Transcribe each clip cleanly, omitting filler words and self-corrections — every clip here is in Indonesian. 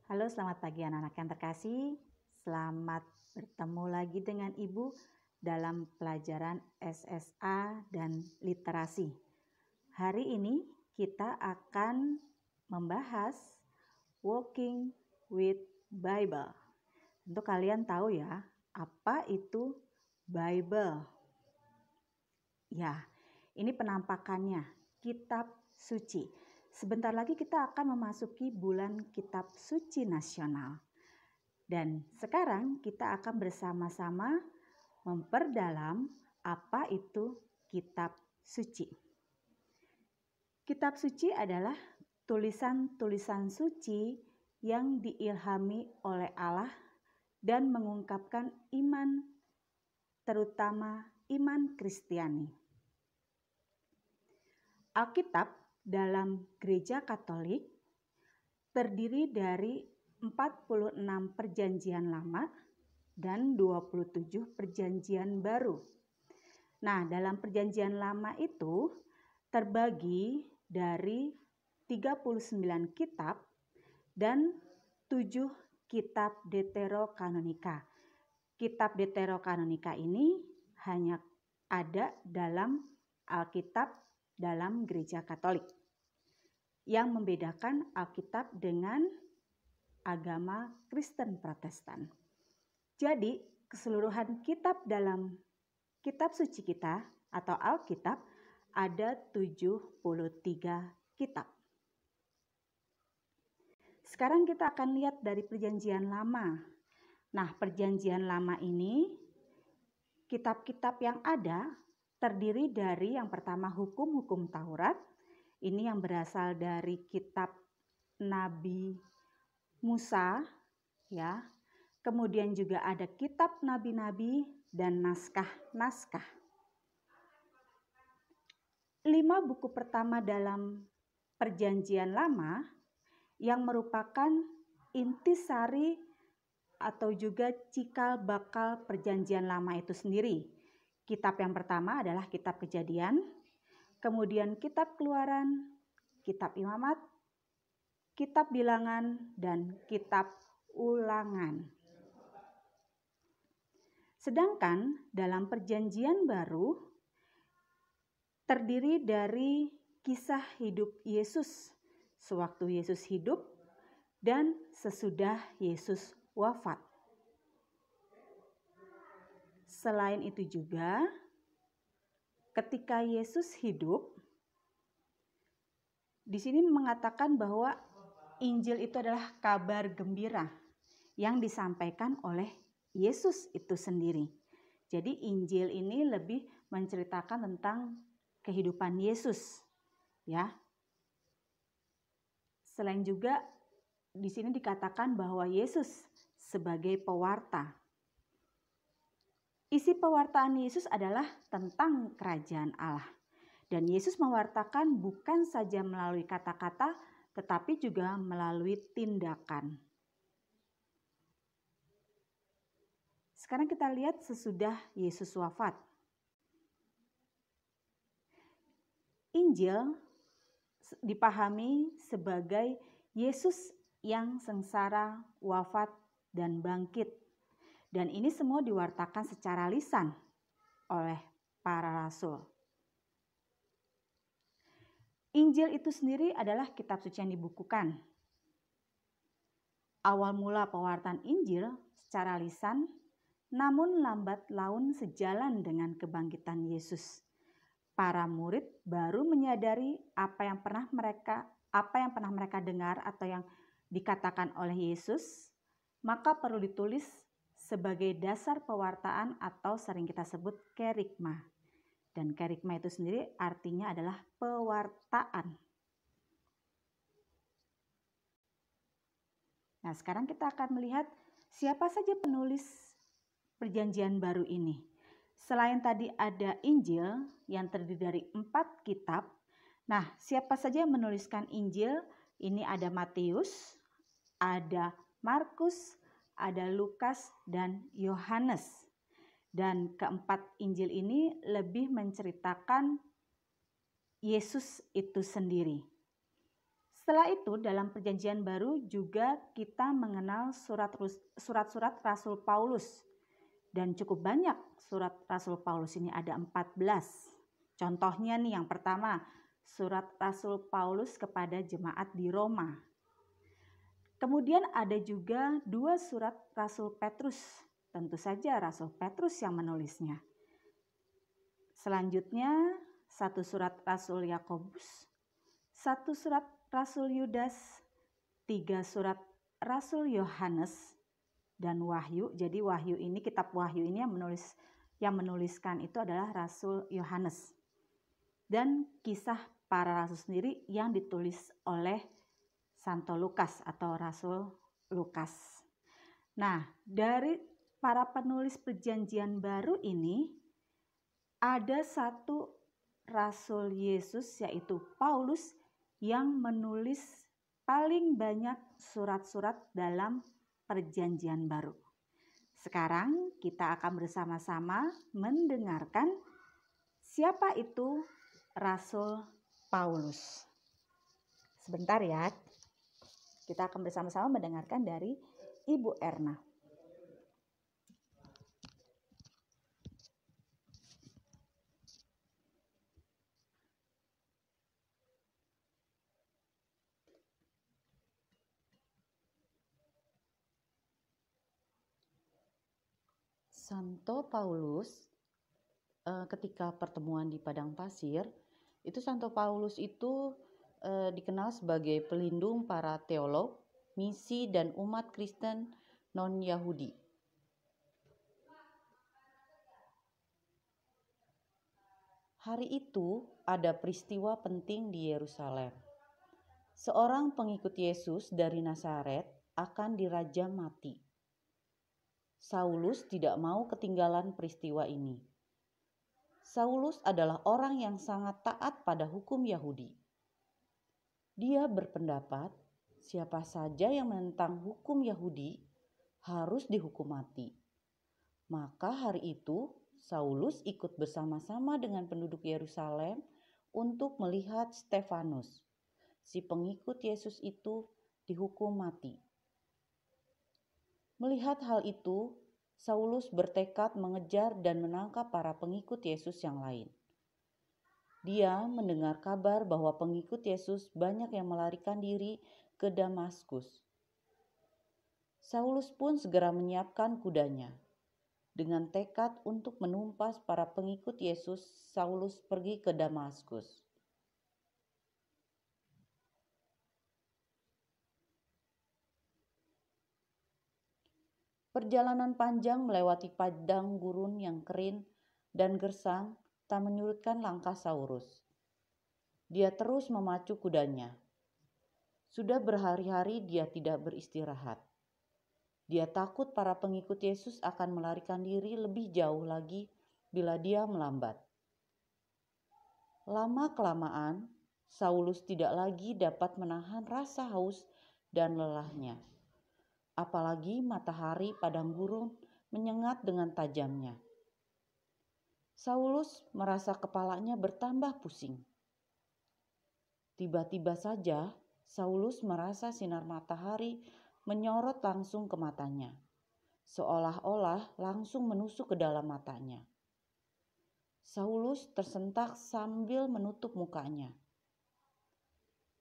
Halo, selamat pagi anak-anak yang terkasih. Selamat bertemu lagi dengan Ibu dalam pelajaran SSA dan literasi. Hari ini kita akan membahas Walking with Bible. Tentu kalian tahu ya, apa itu Bible? Ya, ini penampakannya, kitab suci. Sebentar lagi kita akan memasuki bulan kitab suci nasional. Dan sekarang kita akan bersama-sama memperdalam apa itu kitab suci. Kitab suci adalah tulisan-tulisan suci yang diilhami oleh Allah dan mengungkapkan iman, terutama iman Kristiani. Alkitab dalam Gereja Katolik terdiri dari 46 perjanjian lama dan 27 perjanjian baru. Nah, dalam perjanjian lama itu terbagi dari 39 kitab dan 7 kitab Deuterokanonika. Kitab Deuterokanonika ini hanya ada dalam Alkitab dalam Gereja Katolik. Yang membedakan Alkitab dengan agama Kristen Protestan. Jadi, keseluruhan kitab dalam kitab suci kita atau Alkitab ada 73 kitab. Sekarang kita akan lihat dari perjanjian lama. Nah, perjanjian lama ini kitab-kitab yang ada terdiri dari yang pertama hukum-hukum Taurat. Ini yang berasal dari kitab Nabi Musa, ya. Kemudian juga ada kitab nabi-nabi dan naskah-naskah. 5 buku pertama dalam perjanjian lama yang merupakan intisari atau juga cikal bakal perjanjian lama itu sendiri. Kitab yang pertama adalah kitab Kejadian, kemudian kitab Keluaran, kitab Imamat, kitab Bilangan, dan kitab Ulangan. Sedangkan dalam perjanjian baru terdiri dari kisah hidup Yesus sewaktu Yesus hidup dan sesudah Yesus wafat. Selain itu juga ketika Yesus hidup, di sini mengatakan bahwa Injil itu adalah kabar gembira yang disampaikan oleh Yesus itu sendiri. Jadi Injil ini lebih menceritakan tentang kehidupan Yesus, ya. Selain juga di sini dikatakan bahwa Yesus sebagai pewarta. Isi pewartaan Yesus adalah tentang kerajaan Allah. Dan Yesus mewartakan bukan saja melalui kata-kata, tetapi juga melalui tindakan. Sekarang kita lihat sesudah Yesus wafat. Injil dipahami sebagai Yesus yang sengsara, wafat, dan bangkit. Dan ini semua diwartakan secara lisan oleh para rasul. Injil itu sendiri adalah kitab suci yang dibukukan. Awal mula pewartaan Injil secara lisan, namun lambat laun sejalan dengan kebangkitan Yesus. Para murid baru menyadari apa yang pernah mereka dengar atau yang dikatakan oleh Yesus, maka perlu ditulis sebagai dasar pewartaan atau sering kita sebut kerigma. Dan kerigma itu sendiri artinya adalah pewartaan. Nah, sekarang kita akan melihat siapa saja penulis perjanjian baru ini. Selain tadi ada Injil yang terdiri dari 4 kitab. Nah, siapa saja yang menuliskan Injil? Ini ada Matius, ada Markus, ada Lukas, dan Yohanes. Dan keempat Injil ini lebih menceritakan Yesus itu sendiri. Setelah itu dalam Perjanjian Baru juga kita mengenal surat-surat Rasul Paulus. Dan cukup banyak surat Rasul Paulus ini, ada 14. Contohnya nih, yang pertama, surat Rasul Paulus kepada jemaat di Roma. Kemudian ada juga 2 surat Rasul Petrus. Tentu saja Rasul Petrus yang menulisnya. Selanjutnya 1 surat Rasul Yakobus, 1 surat Rasul Yudas, 3 surat Rasul Yohanes, dan Wahyu. Jadi Wahyu ini, kitab Wahyu ini yang menuliskan itu adalah Rasul Yohanes. Dan kisah para rasul sendiri yang ditulis oleh Santo Lukas atau Rasul Lukas. Nah, dari para penulis Perjanjian Baru ini ada satu Rasul Yesus, yaitu Paulus, yang menulis paling banyak surat-surat dalam Perjanjian Baru. Sekarang kita akan bersama-sama mendengarkan siapa itu Rasul Paulus. Sebentar ya, kita akan bersama-sama mendengarkan dari Ibu Erna. Santo Paulus, ketika pertemuan di padang pasir, itu Santo Paulus itu dikenal sebagai pelindung para teolog, misi, dan umat Kristen non-Yahudi. Hari itu ada peristiwa penting di Yerusalem. Seorang pengikut Yesus dari Nazaret akan dirajam mati. Saulus tidak mau ketinggalan peristiwa ini. Saulus adalah orang yang sangat taat pada hukum Yahudi. Dia berpendapat siapa saja yang menentang hukum Yahudi harus dihukum mati. Maka hari itu Saulus ikut bersama-sama dengan penduduk Yerusalem untuk melihat Stefanus, si pengikut Yesus itu, dihukum mati. Melihat hal itu, Saulus bertekad mengejar dan menangkap para pengikut Yesus yang lain. Dia mendengar kabar bahwa pengikut Yesus banyak yang melarikan diri ke Damaskus. Saulus pun segera menyiapkan kudanya. Dengan tekad untuk menumpas para pengikut Yesus, Saulus pergi ke Damaskus. Perjalanan panjang melewati padang gurun yang kering dan gersang tak menyurutkan langkah Saulus. Dia terus memacu kudanya. Sudah berhari-hari dia tidak beristirahat. Dia takut para pengikut Yesus akan melarikan diri lebih jauh lagi bila dia melambat. Lama-kelamaan, Saulus tidak lagi dapat menahan rasa haus dan lelahnya. Apalagi matahari padang gurun menyengat dengan tajamnya. Saulus merasa kepalanya bertambah pusing. Tiba-tiba saja Saulus merasa sinar matahari menyorot langsung ke matanya, seolah-olah langsung menusuk ke dalam matanya. Saulus tersentak sambil menutup mukanya.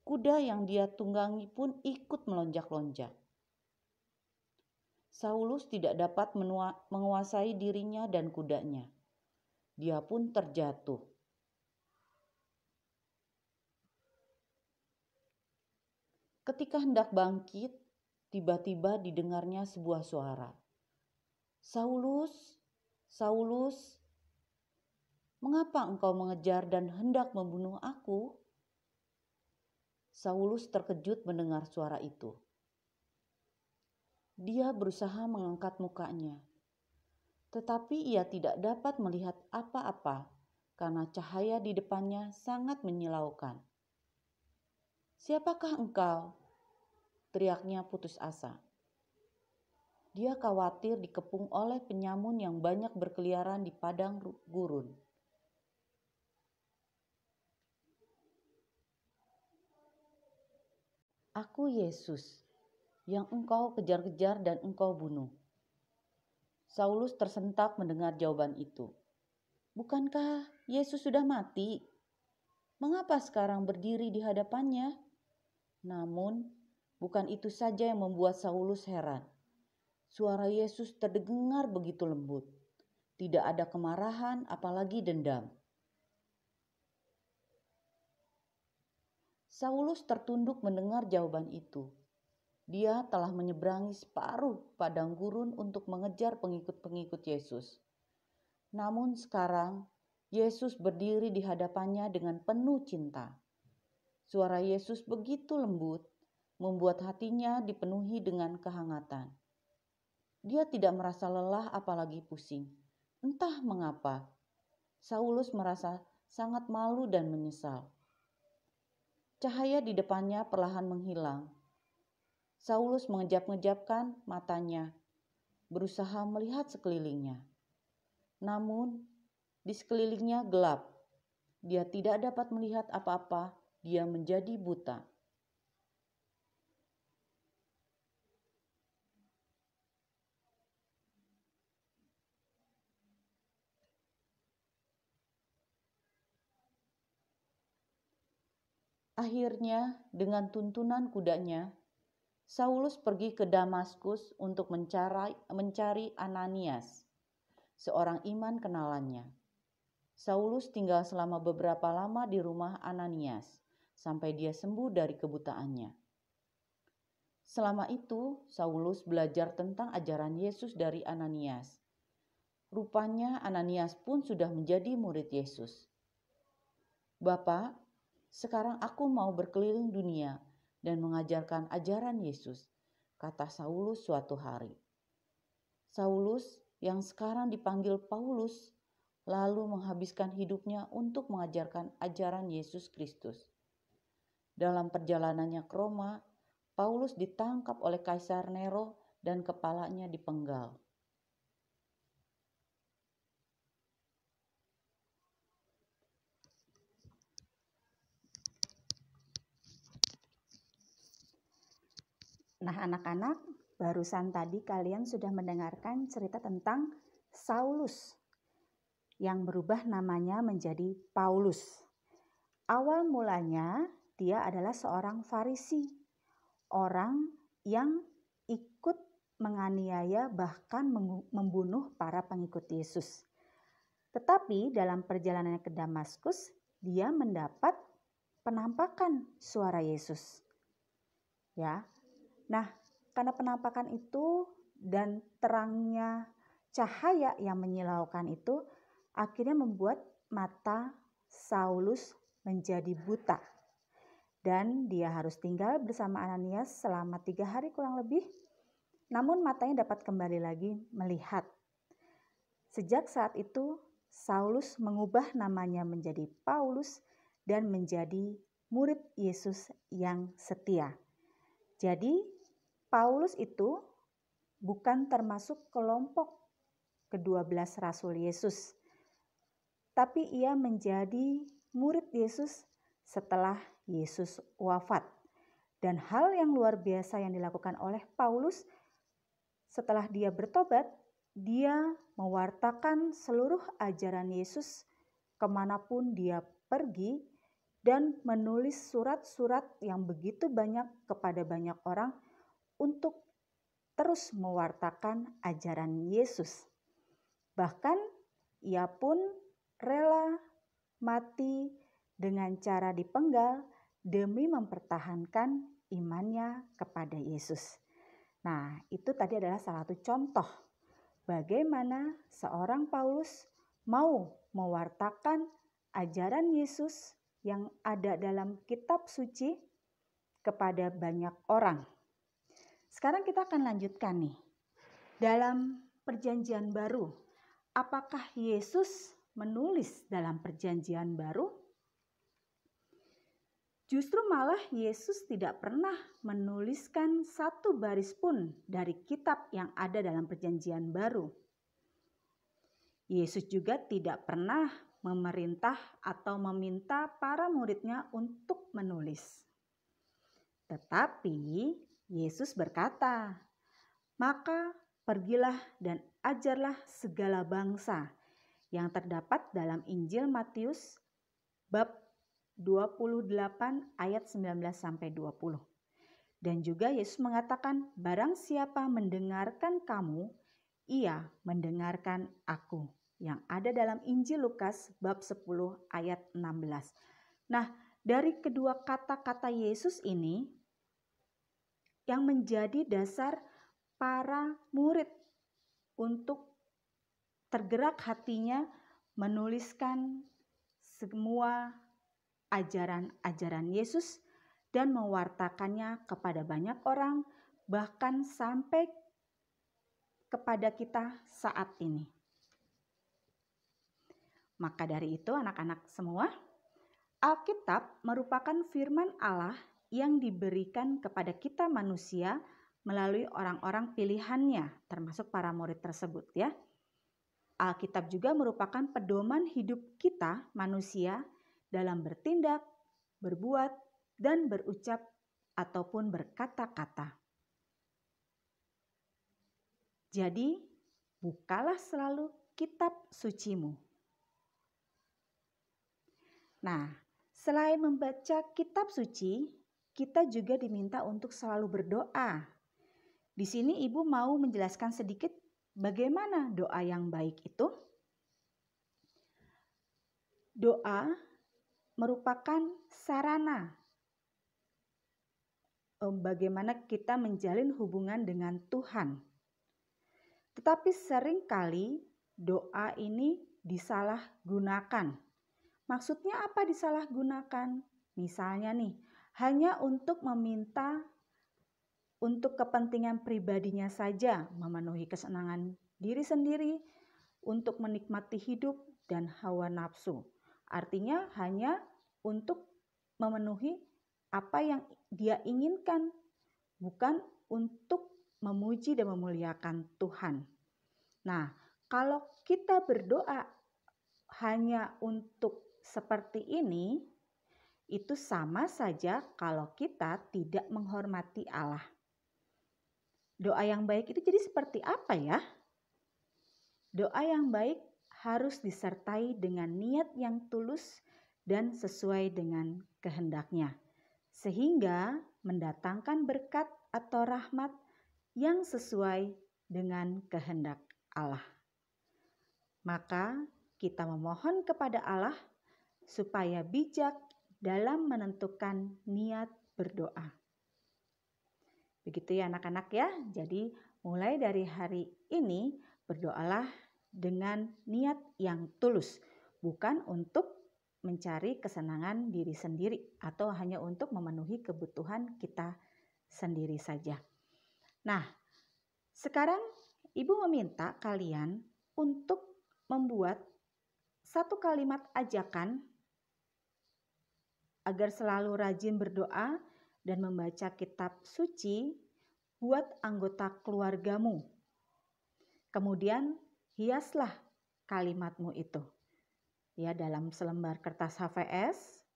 Kuda yang dia tunggangi pun ikut melonjak-lonjak. Saulus tidak dapat menguasai dirinya dan kudanya. Dia pun terjatuh. Ketika hendak bangkit, tiba-tiba didengarnya sebuah suara. "Saulus, Saulus, mengapa engkau mengejar dan hendak membunuh aku?" Saulus terkejut mendengar suara itu. Dia berusaha mengangkat mukanya, tetapi ia tidak dapat melihat apa-apa karena cahaya di depannya sangat menyilaukan. "Siapakah engkau?" teriaknya putus asa. Dia khawatir dikepung oleh penyamun yang banyak berkeliaran di padang gurun. "Aku Yesus yang engkau kejar-kejar dan engkau bunuh." Saulus tersentak mendengar jawaban itu. "Bukankah Yesus sudah mati? Mengapa sekarang berdiri di hadapannya?" Namun, bukan itu saja yang membuat Saulus heran. Suara Yesus terdengar begitu lembut. Tidak ada kemarahan, apalagi dendam. Saulus tertunduk mendengar jawaban itu. Dia telah menyeberangi separuh padang gurun untuk mengejar pengikut-pengikut Yesus. Namun sekarang, Yesus berdiri di hadapannya dengan penuh cinta. Suara Yesus begitu lembut, membuat hatinya dipenuhi dengan kehangatan. Dia tidak merasa lelah apalagi pusing. Entah mengapa, Saulus merasa sangat malu dan menyesal. Cahaya di depannya perlahan menghilang. Saulus mengejap-ngejapkan matanya, berusaha melihat sekelilingnya. Namun, di sekelilingnya gelap. Dia tidak dapat melihat apa-apa, dia menjadi buta. Akhirnya, dengan tuntunan kudanya, Saulus pergi ke Damaskus untuk mencari Ananias, seorang iman kenalannya. Saulus tinggal selama beberapa lama di rumah Ananias, sampai dia sembuh dari kebutaannya. Selama itu, Saulus belajar tentang ajaran Yesus dari Ananias. Rupanya Ananias pun sudah menjadi murid Yesus. "Bapak, sekarang aku mau berkeliling dunia dan mengajarkan ajaran Yesus," kata Saulus suatu hari. Saulus yang sekarang dipanggil Paulus lalu menghabiskan hidupnya untuk mengajarkan ajaran Yesus Kristus. Dalam perjalanannya ke Roma, Paulus ditangkap oleh Kaisar Nero dan kepalanya dipenggal. Nah, anak-anak, barusan tadi kalian sudah mendengarkan cerita tentang Saulus yang berubah namanya menjadi Paulus. Awal mulanya dia adalah seorang Farisi, orang yang ikut menganiaya bahkan membunuh para pengikut Yesus. Tetapi dalam perjalanannya ke Damaskus, dia mendapat penampakan suara Yesus. Ya. Nah, karena penampakan itu dan terangnya cahaya yang menyilaukan itu akhirnya membuat mata Saulus menjadi buta. Dan dia harus tinggal bersama Ananias selama 3 hari kurang lebih. Namun matanya dapat kembali lagi melihat. Sejak saat itu Saulus mengubah namanya menjadi Paulus dan menjadi murid Yesus yang setia. Jadi Paulus itu bukan termasuk kelompok ke-12 Rasul Yesus, tapi ia menjadi murid Yesus setelah Yesus wafat. Dan hal yang luar biasa yang dilakukan oleh Paulus setelah dia bertobat, dia mewartakan seluruh ajaran Yesus kemanapun dia pergi dan menulis surat-surat yang begitu banyak kepada banyak orang untuk terus mewartakan ajaran Yesus. Bahkan ia pun rela mati dengan cara dipenggal demi mempertahankan imannya kepada Yesus. Nah, itu tadi adalah salah satu contoh bagaimana seorang Paulus mau mewartakan ajaran Yesus yang ada dalam kitab suci kepada banyak orang. Sekarang kita akan lanjutkan nih. Dalam perjanjian baru, apakah Yesus menulis dalam perjanjian baru? Justru malah Yesus tidak pernah menuliskan satu baris pun dari kitab yang ada dalam perjanjian baru. Yesus juga tidak pernah memerintah atau meminta para muridnya untuk menulis. Tetapi Yesus berkata, "Maka pergilah dan ajarlah segala bangsa," yang terdapat dalam Injil Matius bab 28 ayat 19-20. Dan juga Yesus mengatakan, "Barang siapa mendengarkan kamu, ia mendengarkan aku." Yang ada dalam Injil Lukas bab 10 ayat 16. Nah, dari kedua kata-kata Yesus ini yang menjadi dasar para murid untuk tergerak hatinya menuliskan semua ajaran-ajaran Yesus dan mewartakannya kepada banyak orang, bahkan sampai kepada kita saat ini. Maka dari itu anak-anak semua, Alkitab merupakan firman Allah yang diberikan kepada kita manusia melalui orang-orang pilihannya, termasuk para murid tersebut ya. Alkitab juga merupakan pedoman hidup kita manusia dalam bertindak, berbuat, dan berucap ataupun berkata-kata. Jadi, bukalah selalu kitab sucimu. Nah, selain membaca kitab suci, kita juga diminta untuk selalu berdoa. Di sini Ibu mau menjelaskan sedikit bagaimana doa yang baik itu. Doa merupakan sarana bagaimana kita menjalin hubungan dengan Tuhan. Tetapi seringkali doa ini disalahgunakan. Maksudnya apa disalahgunakan? Misalnya nih, hanya untuk meminta untuk kepentingan pribadinya saja, memenuhi kesenangan diri sendiri, untuk menikmati hidup dan hawa nafsu. Artinya hanya untuk memenuhi apa yang dia inginkan, bukan untuk memuji dan memuliakan Tuhan. Nah, kalau kita berdoa hanya untuk seperti ini, itu sama saja kalau kita tidak menghormati Allah. Doa yang baik itu jadi seperti apa ya? Doa yang baik harus disertai dengan niat yang tulus dan sesuai dengan kehendaknya, sehingga mendatangkan berkat atau rahmat yang sesuai dengan kehendak Allah. Maka kita memohon kepada Allah supaya bijak dalam menentukan niat berdoa. Begitu ya anak-anak ya. Jadi mulai dari hari ini berdoalah dengan niat yang tulus, bukan untuk mencari kesenangan diri sendiri atau hanya untuk memenuhi kebutuhan kita sendiri saja. Nah, sekarang Ibu meminta kalian untuk membuat satu kalimat ajakan agar selalu rajin berdoa dan membaca kitab suci buat anggota keluargamu. Kemudian hiaslah kalimatmu itu ya dalam selembar kertas HVS,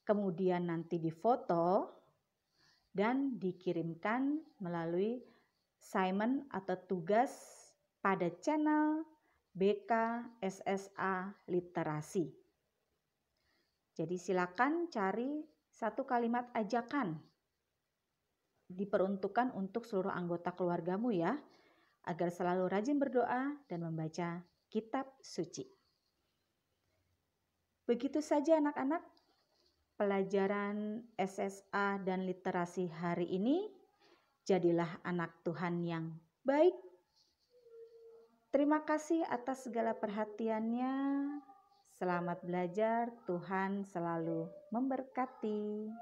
kemudian nanti difoto dan dikirimkan melalui assignment atau tugas pada channel BK SSA Literasi. Jadi silakan cari satu kalimat ajakan diperuntukkan untuk seluruh anggota keluargamu ya, agar selalu rajin berdoa dan membaca kitab suci. Begitu saja anak-anak pelajaran SSA dan literasi hari ini. Jadilah anak Tuhan yang baik. Terima kasih atas segala perhatiannya. Selamat belajar, Tuhan selalu memberkati.